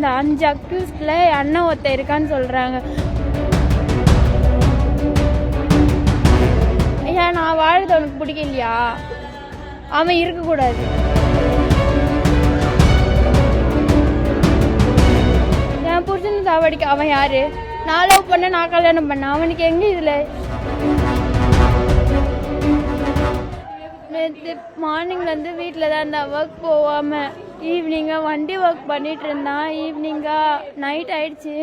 இந்த 5 அக்யூஸ்ட்ல அண்ணன் ஒருத்தன் இருக்கான்னு சொல்றாங்க. ஏன் நான் வாழ்றது அவனுக்கு பிடிக்கலையா? அவன் இருக்கக்கூடாது. என் புருஷன் சாவடிக்க அவன் யாரு? நான் லவ் பண்ண, நான் கல்யாணம் பண்ண, அவனுக்கு எங்க இதுல? நேற்று மார்னிங்லேருந்து வீட்டில் தான் இருந்தா, ஒர்க் போகாமல். ஈவினிங்காக வண்டி ஒர்க் பண்ணிகிட்டு இருந்தான். ஈவினிங்காக நைட் ஆயிடுச்சு.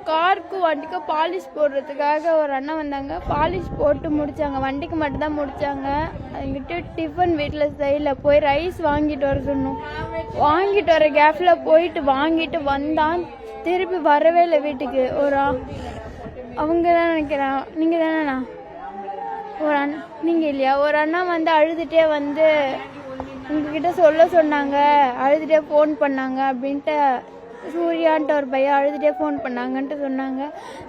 காருக்கு வண்டிக்கும் பாலிஷ் போடுறதுக்காக ஒரு அண்ணன் வந்தாங்க. பாலிஷ் போட்டு முடித்தாங்க. வண்டிக்கு மட்டும்தான் முடித்தாங்க. அதுங்கிட்ட டிஃபன் வீட்டில் செய்யல. போய் ரைஸ் வாங்கிட்டு வர சொன்னோம். வாங்கிட்டு வர கேப்பில் போயிட்டு வாங்கிட்டு வந்தான். திருப்பி வரவே இல்லை வீட்டுக்கு. அவங்க தான் நினைக்கிறேன். நீங்கள் தானேண்ணா? நீங்கள் இல்லையா? ஒரு அண்ணா வந்து அழுதுகிட்டே வந்து உங்ககிட்ட சொல்ல சொன்னாங்க, அழுதுகிட்டே ஃபோன் பண்ணாங்க அப்படின்ட்டு. சூர்யான்ட்டு ஒரு பையன் அழுதுகிட்டே ஃபோன் பண்ணாங்கன்ட்டு சொன்னாங்க.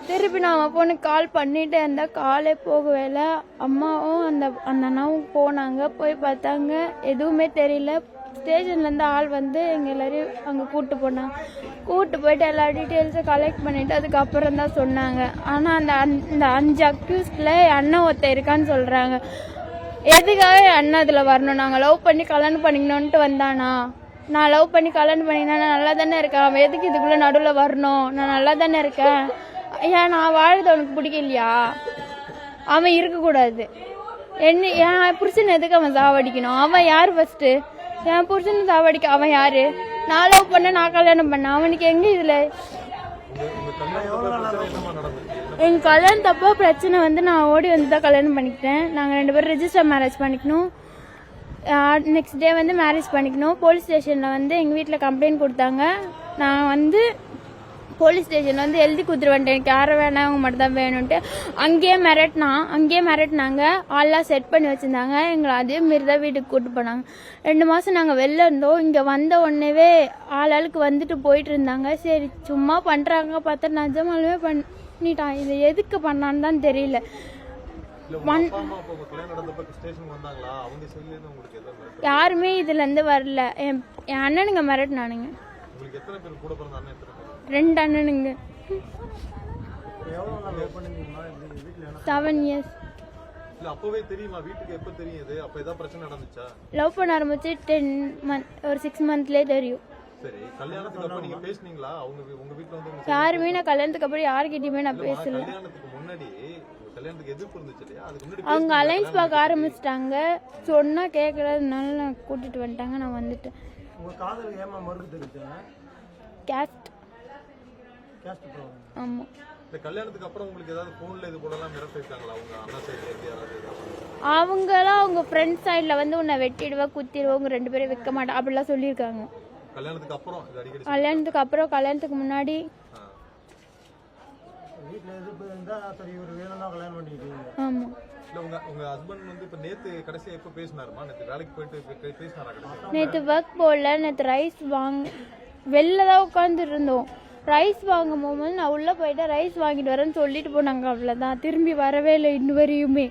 திருப்பி நான் அவன் ஃபோனுக்கு கால் பண்ணிகிட்டே இருந்தால் காலே போகவே இல்லை. அம்மாவும் அந்த அண்ணாவும் போனாங்க. போய் பார்த்தாங்க, எதுவுமே தெரியல. ஸ்டேஷன்லேருந்து ஆள் வந்து எங்கள் எல்லோரையும் அங்கே கூப்பிட்டு போனாங்க. கூப்பிட்டு போயிட்டு எல்லா டீட்டெயில்ஸும் கலெக்ட் பண்ணிவிட்டு அதுக்கப்புறம் தான் சொன்னாங்க. ஆனால் இந்த 5 அக்யூஸ்டில் அண்ணன் ஒருத்தன் இருக்கான்னு சொல்கிறாங்க. எதுக்காக அண்ணன் அதில் வரணும்? நாங்கள் லவ் பண்ணி கல்யாணம் பண்ணிக்கணுன்ட்டு வந்தானா? நான் லவ் பண்ணி கல்யாணம் பண்ணினா நான் நல்லா தானே இருக்கேன். அவன் எதுக்கு இதுக்குள்ளே நடுவில் வரணும்? நான் நல்லா தானே இருக்கேன். ஏன் நான் வாழ்றது அவனுக்கு பிடிக்கலையா? அவன் இருக்கக்கூடாது. என் புருஷன் எதுக்கு அவன் சாவடிக்கணும்? அவன் யார் ஃபஸ்ட்டு? என் புருஷன் சாவடிக்க அவன் யாரு? நான் லவ் பண்ண, நான் கல்யாணம் பண்ண, அவனுக்கு எங்க இதுல? எங்க கல்யாணத்தப்போ பிரச்சனை வந்து நான் ஓடி வந்து தான் கல்யாணம் பண்ணிக்கிட்டேன். நாங்கள் 2 பேரும் ரெஜிஸ்டர் மேரேஜ் பண்ணிக்கணும். நெக்ஸ்ட் டே வந்து மேரேஜ் பண்ணிக்கணும். போலீஸ் ஸ்டேஷனில் வந்து எங்கள் வீட்டில் கம்ப்ளைண்ட் கொடுத்தாங்க. நான் வந்து போலீஸ் ஸ்டேஷன் வந்து எழுதி கொடுத்துருவேன், எனக்கு யாரும் வேணாம், அவங்க மட்டும் தான் வேணும்ன்ட்டு. அங்கேயே மிரட்டினாங்க. ஆள்லாம் செட் பண்ணி வச்சுருந்தாங்க. எங்களை அதே மாரி தான் வீட்டுக்கு கூப்பிட்டு போனாங்க. 2 மாதம் நாங்கள் வெளில இருந்தோம். இங்கே வந்த உடனேவே ஆளுக்கு வந்துட்டு போயிட்டு இருந்தாங்க. சரி சும்மா பண்ணுறாங்க பார்த்தா நிஜமாலுமே பண்ணிட்டான். இது எதுக்கு பண்ணான்னு தான் தெரியல. யாருமே இதுலேருந்து வரல. என் அண்ணனுங்க மிரட்டினானுங்க. 2 அண்ணனுங்க. 7 இயர்ஸ். லவ் பண்ண ஆரம்பிச்சு 10 months, ஒரு 6 monthsலயே தெரியும். யாருமே நான் கல்யாணத்துக்கு அப்புறம் யாருக்கிட்டயுமே நான் பேசல. அவங்க அலைன்ஸ் பார்க்க ஆரம்பிச்சிட்டாங்க. சொன்னா கேட்கறதுனால நான் கூட்டிட்டு வந்துட்டாங்க. நான் வந்துட்டேன். கேஸ்ட். ஆமா. கல்யாணத்துக்கு அப்புறம் உங்களுக்கு ஏதாவது போன்ல இது போலலாம் மிரட்டிருக்காங்களா அவங்க அண்ணா சைடுல இருந்து யாராவது? அவங்கலாம் அவங்க ஃப்ரெண்ட் சைடுல வந்து உன்னை வெட்டிடுவா, குத்திடுவா, உங்க 2 பேரும் வைக்க மாட்டா அப்படிலாம் சொல்லியிருக்காங்க. கல்யாணத்துக்கு அப்புறம் இது அடிக்கடி? கல்யாணத்துக்கு அப்புறம், கல்யாணத்துக்கு முன்னாடி வீட்ல எதிர்ப்பு இருந்தா சரி ஒரு வேணும்னா கல்யாணம் பண்ணிக்கிட்டீங்க. ஆமா. இல்ல உங்க ஹஸ்பண்ட் வந்து இப்ப நேத்து கடைசியா எப்ப பேசினாருமா? நேத்து வேலைக்கு போயிட்டு பேசினாரா கடைசியா? நேத்து ஒர்க் போகல. நேத்து ரைஸ் வெளில தான் உட்காந்துட்டு இருந்தோம். ரைஸ் வாங்கும் போது நான் உள்ள போயிட்டு ரைஸ் வாங்கிட்டு வரேன்னு சொல்லிட்டு போனாங்க. அவ்வளவுதான். திரும்பி வரவே இல்லை இன்ன வரையுமே.